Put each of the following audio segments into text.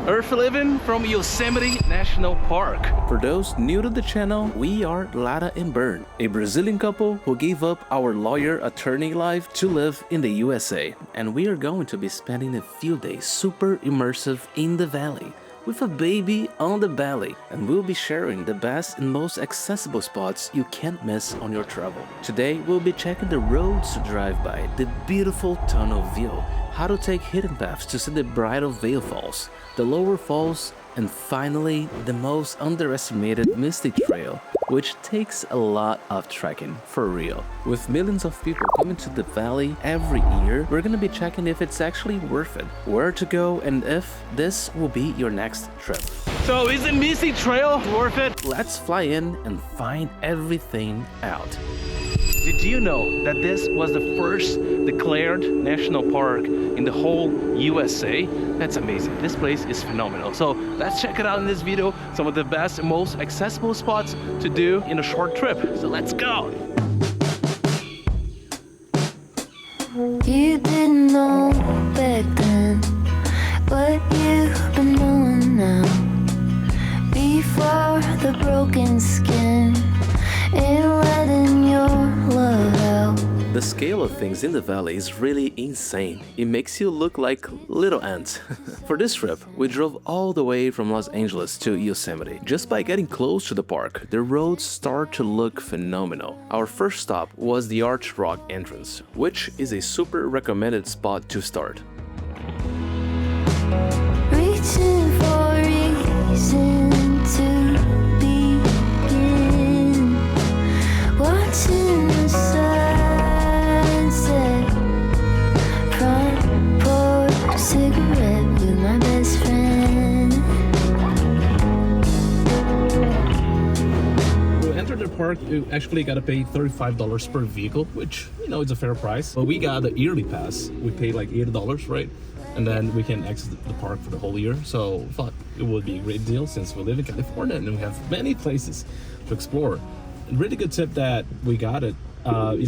Earthliving from Yosemite National Park. For those new to the channel, we are Lara and Bern, a Brazilian couple who gave up our lawyer-attorney life to live in the USA. And we are going to be spending a few days super immersive in the valley, with a baby on the belly, and we'll be sharing the best and most accessible spots you can't miss on your travel. Today we'll be checking the roads to drive by, the beautiful tunnel view, how to take hidden paths to see the Bridalveil Falls, the lower falls, and finally the most underestimated Mystic Trail, which takes a lot of trekking for real. With millions of people coming to the valley every year, we're gonna be checking if it's actually worth it, where to go, and if this will be your next trip. So is the Mystic Trail worth it? Let's fly in and find everything out. Did you know that this was the first declared national park in the whole USA? That's amazing. This place is phenomenal. So let's check it out in this video. Some of the best and most accessible spots to do in a short trip. So let's go. You didn't know back then what you've been knowing now. Before the broken skin and letting your love out. The scale of things in the valley is really insane. It makes you look like little ants. For this trip, we drove all the way from Los Angeles to Yosemite. Just by getting close to the park, the roads start to look phenomenal. Our first stop was the Arch Rock entrance, which is a super recommended spot to start. Reaching for reason to begin, watching the sunset, front porch cigarette with my best friend. To enter the park, you actually gotta pay $35 per vehicle, which, you know, is a fair price. But we got the yearly pass. We pay like $80, right? And then we can access the park for the whole year. So I thought it would be a great deal since we live in California and we have many places to explore. A really good tip that we got is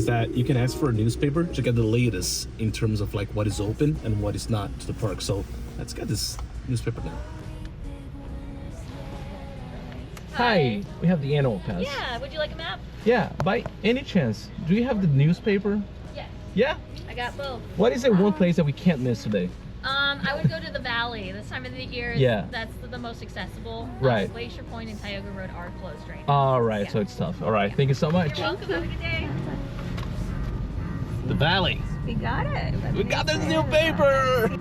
that you can ask for a newspaper to get the latest in terms of like what is open and what is not to the park. So let's get this newspaper now. Hi, we have the annual pass. Yeah, would you like a map? Yeah, by any chance, do you have the newspaper? Yes. Yeah? I got both. What is the one place that we can't miss today? I would go to the valley. This time of the year, that's the most accessible. Right. Glacier Point and Tioga Road are closed right now. All right, so it's tough. All right, thank you so much. You're welcome. Have a good day. The valley. We got it. We got this new paper!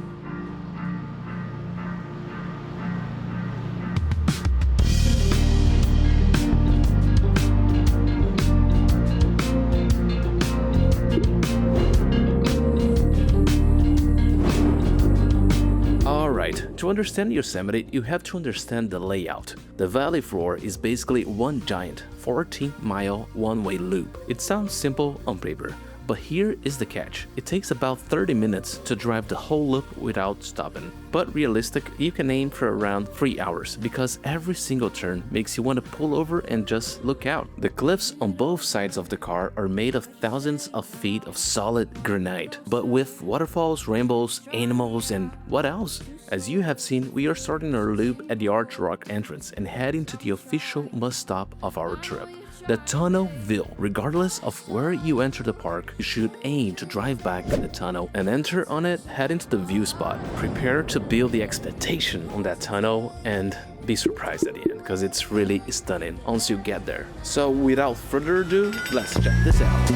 To understand Yosemite, you have to understand the layout. The valley floor is basically one giant 14-mile one-way loop. It sounds simple on paper, but here is the catch. It takes about 30 minutes to drive the whole loop without stopping. But realistic, you can aim for around 3 hours because every single turn makes you want to pull over and just look out. The cliffs on both sides of the car are made of thousands of feet of solid granite, but with waterfalls, rainbows, animals, and what else? As you have seen, we are starting our loop at the Arch Rock entrance and heading to the official must-stop of our trip, the tunnel view. Regardless of where you enter the park, you should aim to drive back in the tunnel and enter on it, heading to the view spot. Prepare to build the expectation on that tunnel and be surprised at the end, because it's really stunning once you get there. So without further ado, let's check this out.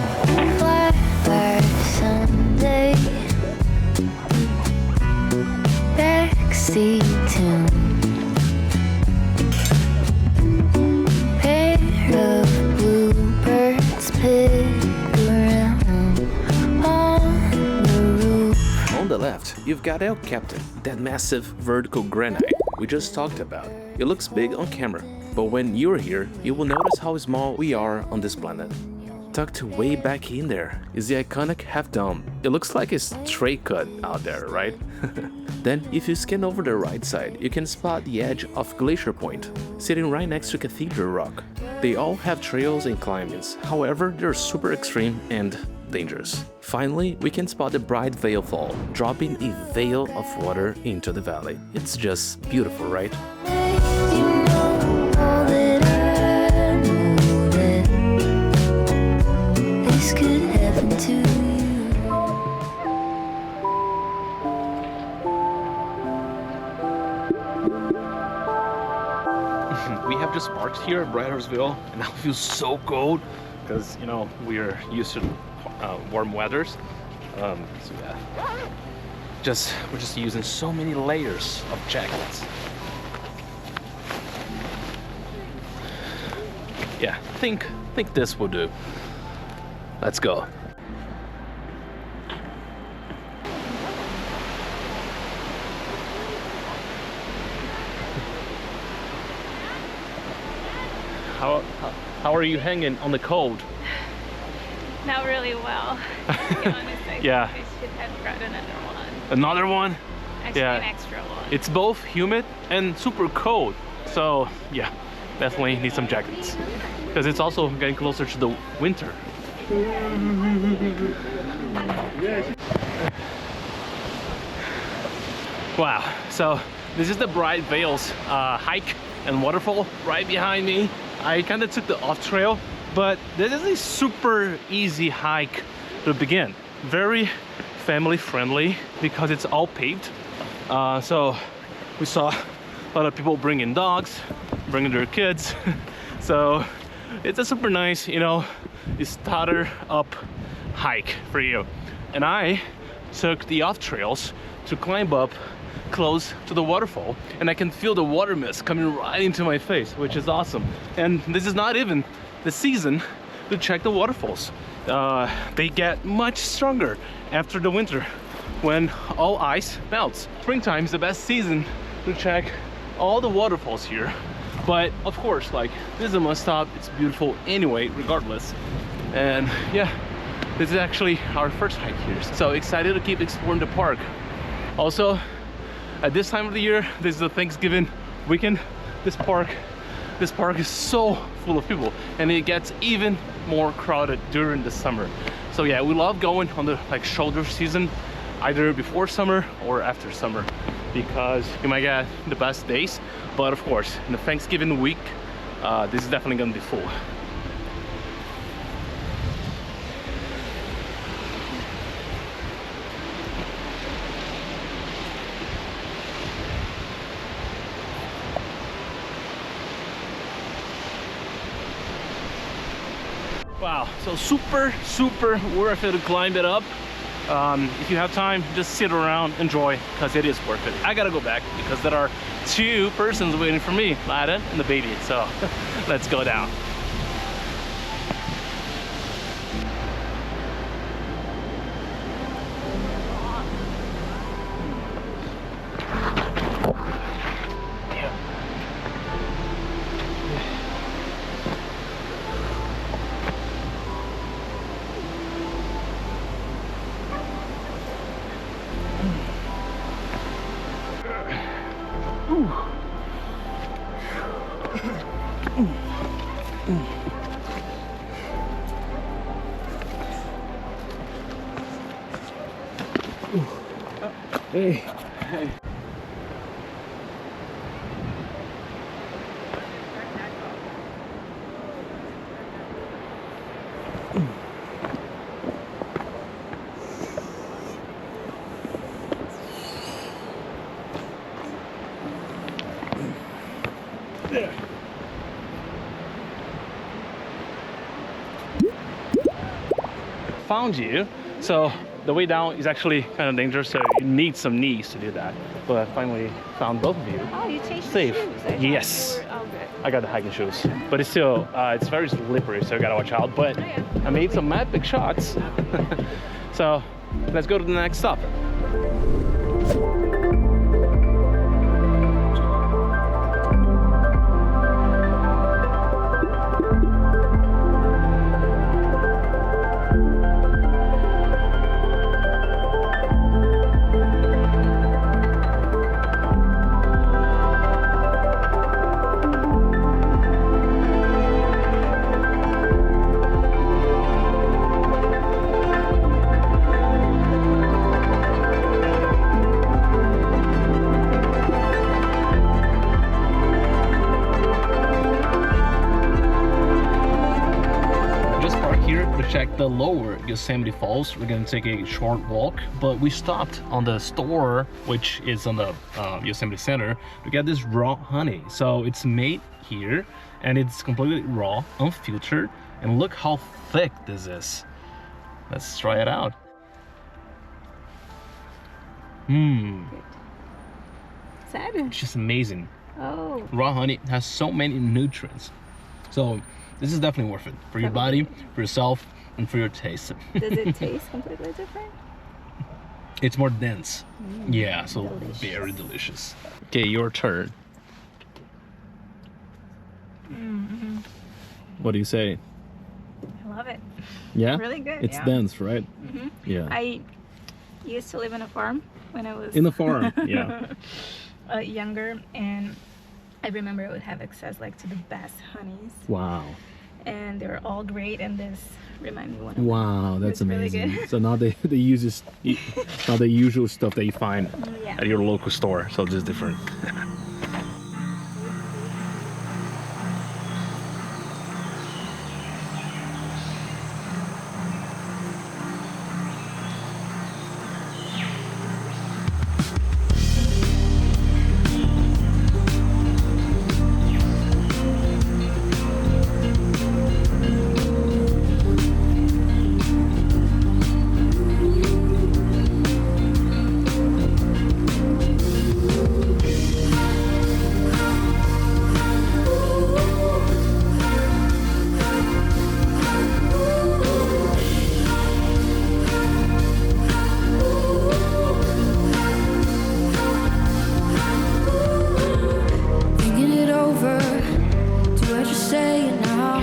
Blackbird Sunday, backseat tune, pair of bluebirds pick around on the roof. On the left, you've got El Captain, that massive vertical granite we just talked about. It looks big on camera, but when you're here, you will notice how small we are on this planet. Tucked way back in there is the iconic half dome. It looks like a straight cut out there, right? Then, if you scan over the right side, you can spot the edge of Glacier Point, sitting right next to Cathedral Rock. They all have trails and climbings, however, they're super extreme and dangerous. Finally, we can spot the Bridalveil Fall, dropping a veil of water into the valley. It's just beautiful, right? You know all that I know that this could happen to you. We have just parked here at Bridalveil, and now it feels so cold because, you know, we are used to warm weathers. So yeah, we're just using so many layers of jackets. Yeah, I think this will do. Let's go. How are you hanging on the cold? Not really well. To be honest, I Yeah. think I should have brought another one. Another one? Actually, Yeah. an extra one. It's both humid and super cold. So yeah, definitely need some jackets. Because it's also getting closer to the winter. Wow, so this is the Bridalveil's hike and waterfall right behind me. I kind of took the off trail, but this is a super easy hike to begin. Very family friendly because it's all paved. So we saw a lot of people bringing dogs, bringing their kids. So it's a super nice, you know, starter up hike for you. And I took the off trails to climb up close to the waterfall, and I can feel the water mist coming right into my face, which is awesome. And this is not even the season to check the waterfalls. They get much stronger after the winter when all ice melts. Springtime is the best season to check all the waterfalls here. But of course, like, this is a must stop. It's beautiful anyway, regardless. And yeah, this is actually our first hike here. So excited to keep exploring the park. Also, at this time of the year, this is the Thanksgiving weekend. This park is so full of people, and it gets even more crowded during the summer. So yeah, we love going on the shoulder season, either before summer or after summer, because you might get the best days. But of course, in the Thanksgiving week, this is definitely gonna be full. Wow, so super worth it to climb it up. If you have time, just sit around, enjoy, because it is worth it. I gotta go back because there are 2 persons waiting for me, Laden and the baby. So let's go down. Hey. There. Found you. So the way down is actually kind of dangerous, so you need some knees to do that. But I finally found both of you. Oh, you changed Safe. the shoes. I thought Yes. you were- oh, good. I got the hiking shoes, but it's still it's very slippery, so you gotta watch out. But I made some epic shots. So let's go to the next stop. check the lower Yosemite Falls. We're gonna take a short walk, but we stopped on the store, which is on the Yosemite Center, to get this raw honey. So it's made here, and it's completely raw, unfiltered, and look how thick this is. Let's try it out. It's just amazing. Oh. Raw honey has so many nutrients. So this is definitely worth it for your body, for yourself, and for your taste. Does it taste completely different? It's more dense. Yeah, so delicious. Very delicious. Okay, your turn. What do you say? I love it. Yeah? Really good. It's yeah. dense, right? Yeah. I used to live on a farm when I was In the farm, yeah. younger, and I remember I would have access like to the best honeys, Wow. and they were all great, and this reminded me one of Wow, that's It's really amazing. good. So now they use this, not the usual stuff that you find Yeah. at your local store. So just different. Thinking it over, do I just say it now?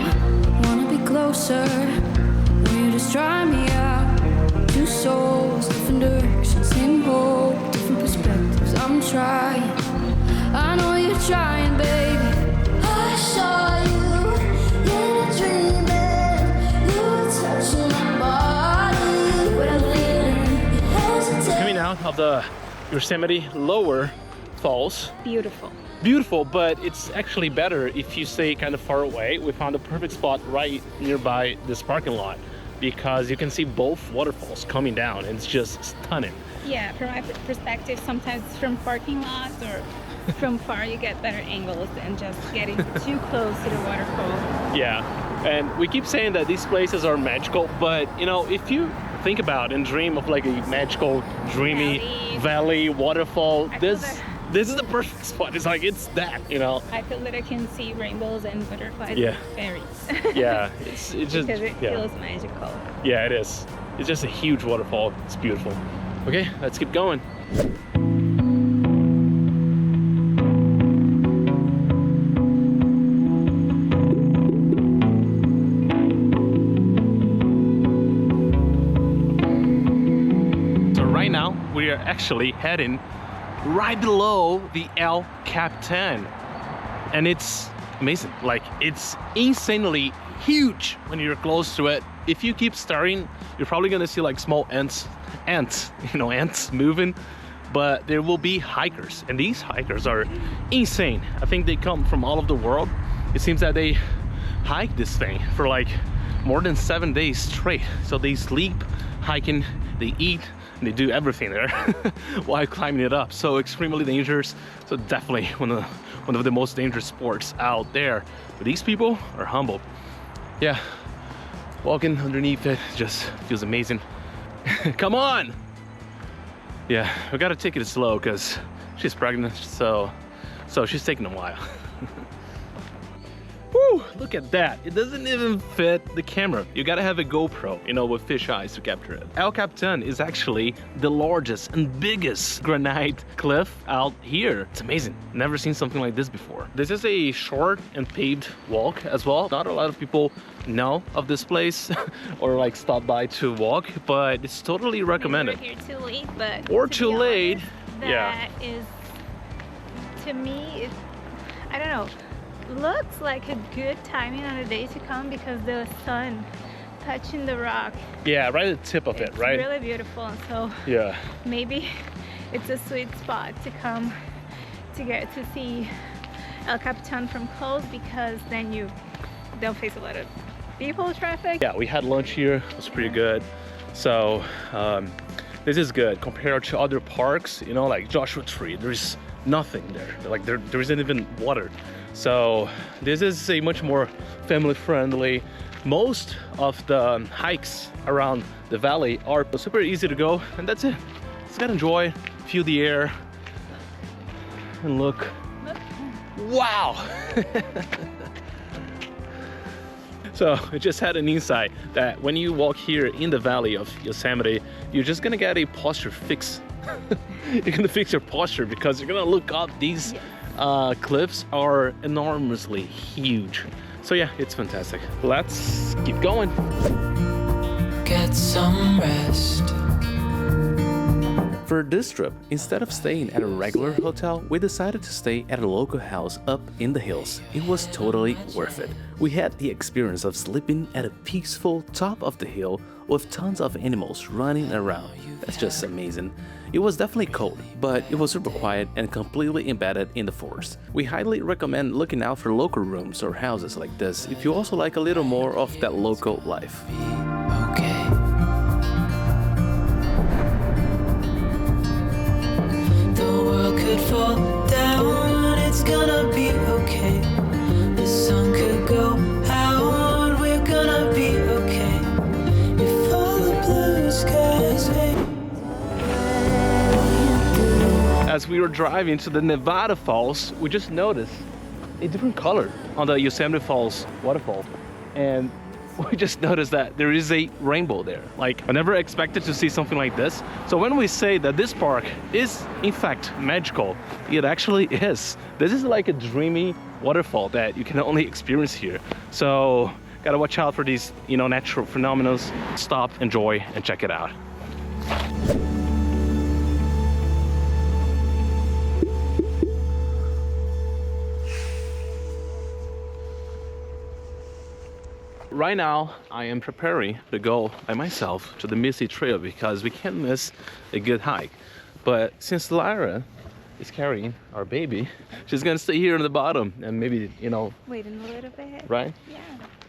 Wanna be closer, want you just try me out. Two souls, different directions, same hope, different perspectives. I'm trying, I know you're trying, baby. I saw you in a dream, and you were touching my body. What I'm feeling, you hesitate. Coming out of the Yosemite lower falls. beautiful. Beautiful, but it's actually better if you stay kind of far away. We found a perfect spot right nearby this parking lot because you can see both waterfalls coming down, and it's just stunning. Yeah, from my perspective, sometimes from parking lots or from far you get better angles than just getting too close to the waterfall. Yeah, and we keep saying that these places are magical, but you know, if you think about and dream of like a magical, dreamy valley waterfall, I feel this is the perfect spot. It's like, it's that, you know. I feel that I can see rainbows and butterflies Yeah. and fairies. Yeah, it's just, Because it yeah. feels magical. Yeah, it is. It's just a huge waterfall. It's beautiful. Okay, let's keep going. So right now we are actually heading right below the El Capitan, and it's amazing. Like, it's insanely huge when you're close to it. If you keep staring, you're probably gonna see like small ants moving, but there will be hikers, and these hikers are insane. I think they come from all over the world. It seems that they hike this thing for like more than 7 days straight. So they sleep hiking, they eat, and they do everything there while climbing it up. So extremely dangerous. So definitely one of the most dangerous sports out there. But these people are humble. Yeah, walking underneath it just feels amazing. Come on! Yeah, we gotta take it slow because she's pregnant, so she's taking a while. Woo, look at that. It doesn't even fit the camera. You gotta have a GoPro, you know, with fish eyes to capture it. El Capitan is actually the largest and biggest granite cliff out here. It's amazing. Never seen something like this before. This is a short and paved walk as well. Not a lot of people know of this place or like stop by to walk, but it's totally recommended. Maybe we're here too late, but Or to too be late. honest, Yeah. That is, to me, I don't know, looks like a good timing on a day to come because the sun touching the rock. Yeah, right at the tip of it, It's right? really beautiful, and so Yeah. maybe it's a sweet spot to come to get to see El Capitan from close, because then you don't face a lot of people traffic. Yeah, we had lunch here. It was pretty good. So this is good compared to other parks, you know, like Joshua Tree. There's nothing there. Like there isn't even water. So this is a much more family friendly. Most of the hikes around the valley are super easy to go, and that's it. Just gotta enjoy, feel the air, and look. Wow! So I just had an insight that when you walk here in the valley of Yosemite, you're just gonna get a posture fix. You're gonna fix your posture because you're gonna look up. These cliffs are enormously huge. So yeah, it's fantastic. Let's keep going. Get some rest. For this trip, instead of staying at a regular hotel, we decided to stay at a local house up in the hills. It was totally worth it. We had the experience of sleeping at a peaceful top of the hill with tons of animals running around. That's just amazing. It was definitely cold, but it was super quiet and completely embedded in the forest. We highly recommend looking out for local rooms or houses like this if you also like a little more of that local life. Okay. The world could fall down, it's gonna be okay. The sun could go out, we're gonna be okay. If all the blue skies fade. As we were driving to the Nevada Falls, we just noticed a different color on the Yosemite Falls waterfall. And we just noticed that there is a rainbow there. Like, I never expected to see something like this. So when we say that this park is in fact magical, it actually is. This is like a dreamy waterfall that you can only experience here. So gotta watch out for these, you know, natural phenomena. Stop, enjoy, and check it out. Right now, I am preparing to go by myself to the Missy Trail because we can't miss a good hike. But since Lyra is carrying our baby, she's gonna stay here in the bottom and maybe, you know, Wait a little bit. right? Yeah.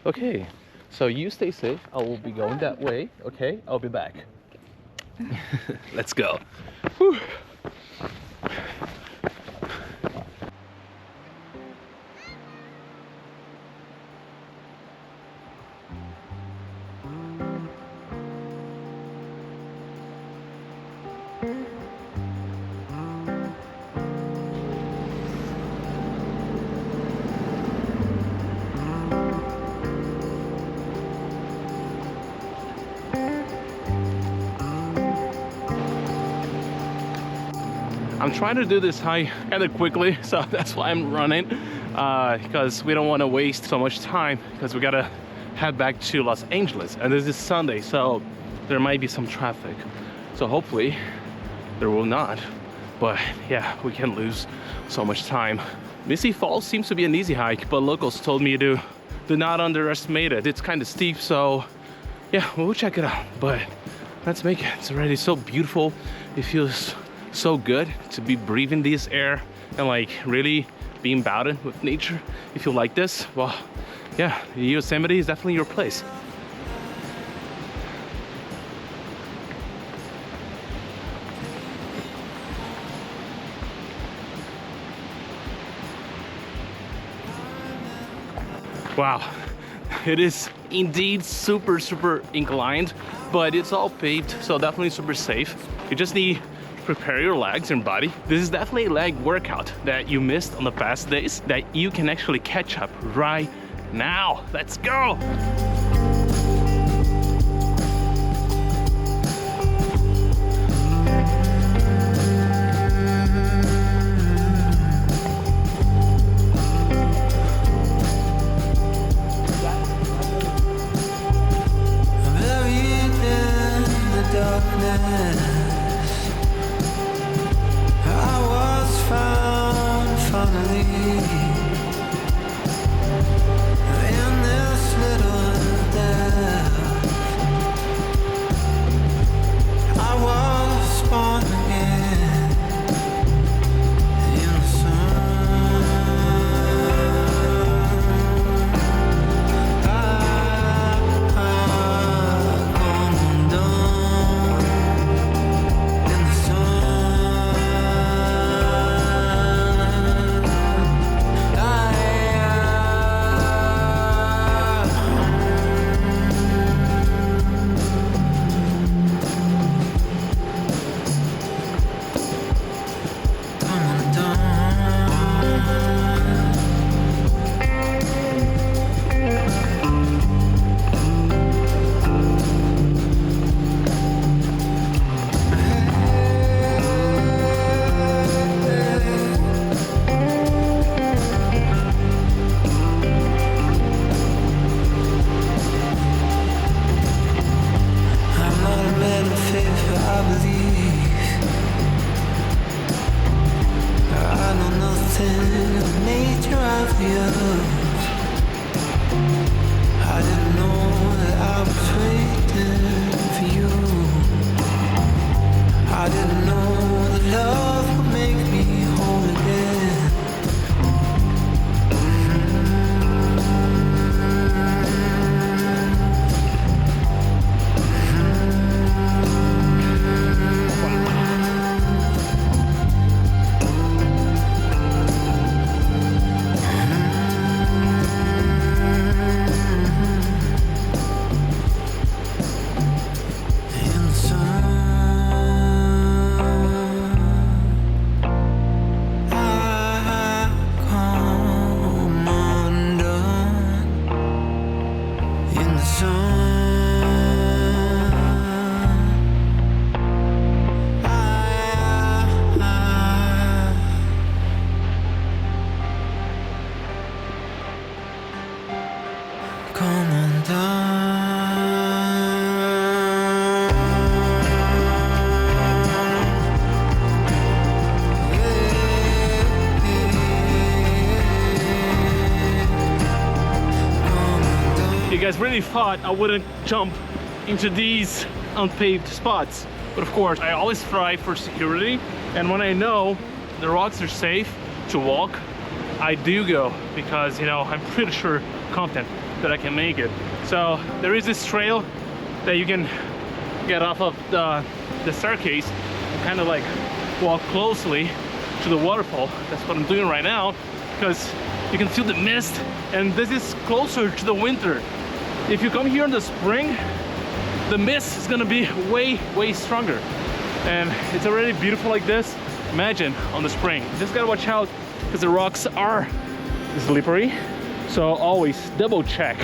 Okay, so you stay safe. I will be going that way. Okay, I'll be back. Let's go. Whew. I'm trying to do this hike kind of quickly, so that's why I'm running, because we don't want to waste so much time because we gotta head back to Los Angeles, and this is Sunday, so there might be some traffic. So hopefully there will not, but yeah, we can lose so much time. Missy Falls seems to be an easy hike, but locals told me to do not underestimate it. It's kind of steep, so yeah, we'll check it out. But let's make it. It's already so beautiful. It feels so good to be breathing this air and like really being embedded with nature. If you like this, well, yeah, Yosemite is definitely your place. Wow, it is indeed super inclined, but it's all paved, so definitely super safe. You just need to prepare your legs and body. This is definitely a leg workout that you missed on the past days that you can actually catch up right now. Let's go! you. I didn't know that I was waiting for you. I didn't know that love would make me whole again. You guys really thought I wouldn't jump into these unpaved spots, but of course I always strive for security, and when I know the rocks are safe to walk, I do go, because you know I'm pretty sure confident that I can make it. So there is this trail that you can get off of the staircase and kind of like walk closely to the waterfall. That's what I'm doing right now, because you can feel the mist, and this is closer to the winter. If you come here in the spring, the mist is gonna be way stronger, and it's already beautiful like this. Imagine on the spring. You just gotta watch out, because the rocks are slippery, so always double check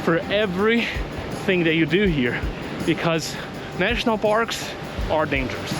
for everything that you do here, because national parks are dangerous.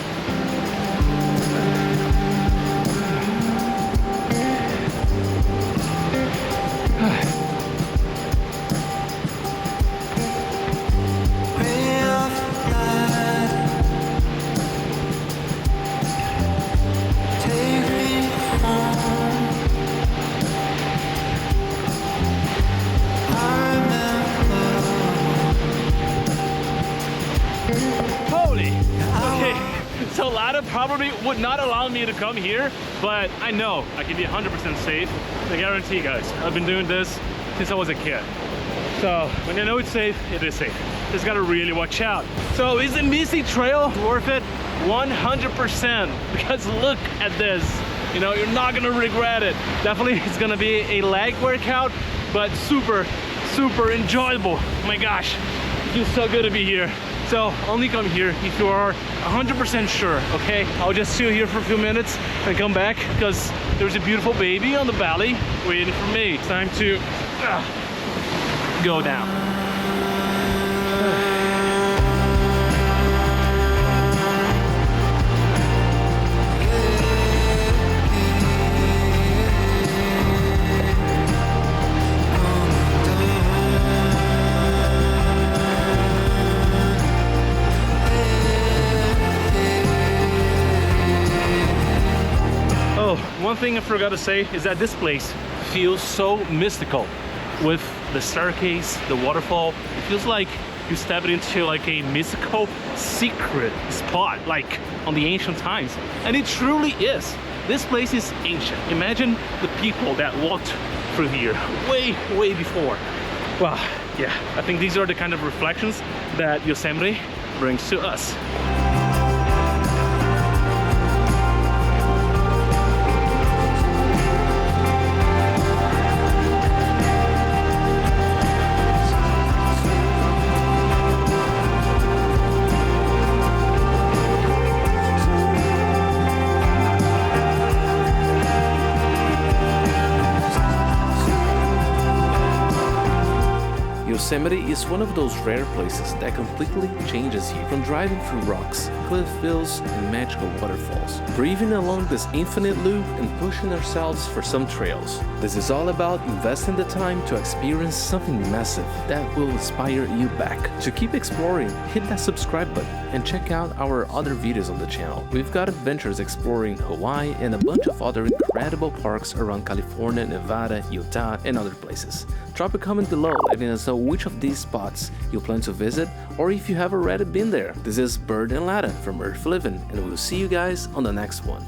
So Lada probably would not allow me to come here, but I know I can be 100% safe. I guarantee you guys, I've been doing this since I was a kid. So when I know it's safe, it is safe. Just gotta really watch out. So is the Misty Trail worth it? 100%, because look at this. You know, you're not gonna regret it. Definitely it's gonna be a leg workout, but super enjoyable. Oh my gosh, it feels so good to be here. So only come here if you are 100% sure, okay? I'll just chill here for a few minutes and come back, because there's a beautiful baby on the valley waiting for me. It's time to go down. One thing I forgot to say is that this place feels so mystical with the staircase, the waterfall. It feels like you step into like a mystical secret spot, like on the ancient times. And it truly is. This place is ancient. Imagine the people that walked through here way before. Well, yeah, I think these are the kind of reflections that Yosemite brings to us. Yosemite is one of those rare places that completely changes you, from driving through rocks, cliff fields, and magical waterfalls, breathing along this infinite loop and pushing ourselves for some trails. This is all about investing the time to experience something massive that will inspire you back. To keep exploring, hit that subscribe button and check out our other videos on the channel. We've got adventures exploring Hawaii and a bunch of other incredible parks around California, Nevada, Utah, and other places. Drop a comment below letting us know which of these spots you plan to visit, or if you have already been there. This is Bird and Lada from Earthliving, and we'll see you guys on the next one.